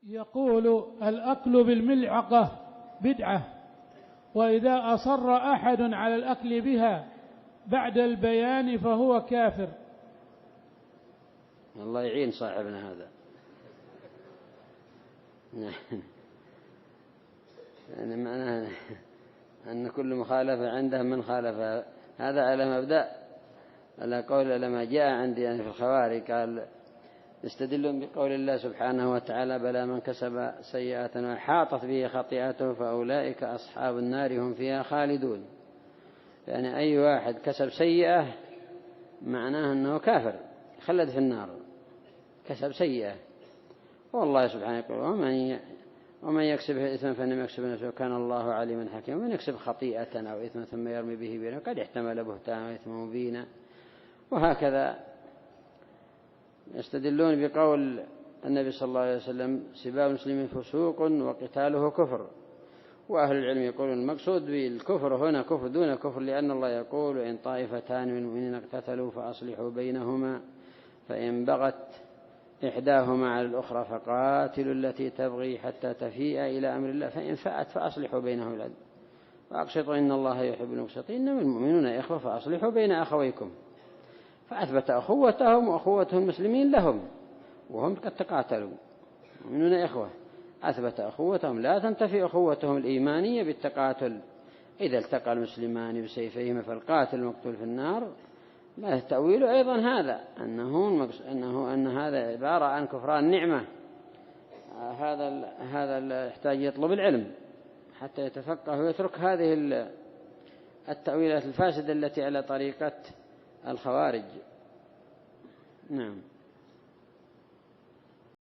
يقول الأكل بالملعقة بدعة، وإذا أصر أحد على الأكل بها بعد البيان فهو كافر. الله يعين صاحبنا هذا. يعني معناه أن كل مخالفة عنده من خالفة. هذا على مبدأ على قول لما جاء عندي يعني في الخوارج قال يستدلون بقول الله سبحانه وتعالى بلى من كسب سيئة وحاطت به خطيئته فأولئك أصحاب النار هم فيها خالدون. يعني أي واحد كسب سيئة معناه أنه كافر خلد في النار، كسب سيئة. والله سبحانه يقول ومن يكسب إثما فإنما يكسب نفسه وكان الله عليما حكيما. ومن يكسب خطيئة أو إثما ثم يرمي به بينه قد احتمل بهتانا وإثما مبينا. وهكذا يستدلون بقول النبي صلى الله عليه وسلم سباب المسلمين فسوق وقتاله كفر. وأهل العلم يقولون المقصود بالكفر هنا كفر دون كفر، لأن الله يقول إن طائفتان من المؤمنين اقتتلوا فأصلحوا بينهما فإن بغت إحداهما على الأخرى فقاتلوا التي تبغي حتى تفيء إلى أمر الله فإن فأت فأصلحوا بينهم بالعدل وأقسطوا إن الله يحب المقسطين إنما المؤمنون إخوة فأصلحوا بين أخويكم. فأثبت أخوتهم وأخوة المسلمين لهم وهم قد تقاتلوا. المؤمنون إخوة، أثبت أخوتهم لا تنتفي أخوتهم الإيمانية بالتقاتل. إذا التقى المسلمان بسيفيهما فالقاتل المقتول في النار. لا التأويل أيضا هذا أن هذا عبارة عن كفران نعمة. هذا يحتاج يطلب العلم حتى يتفقه ويترك هذه التأويلات الفاسدة التي على طريقة الخوارج. نعم.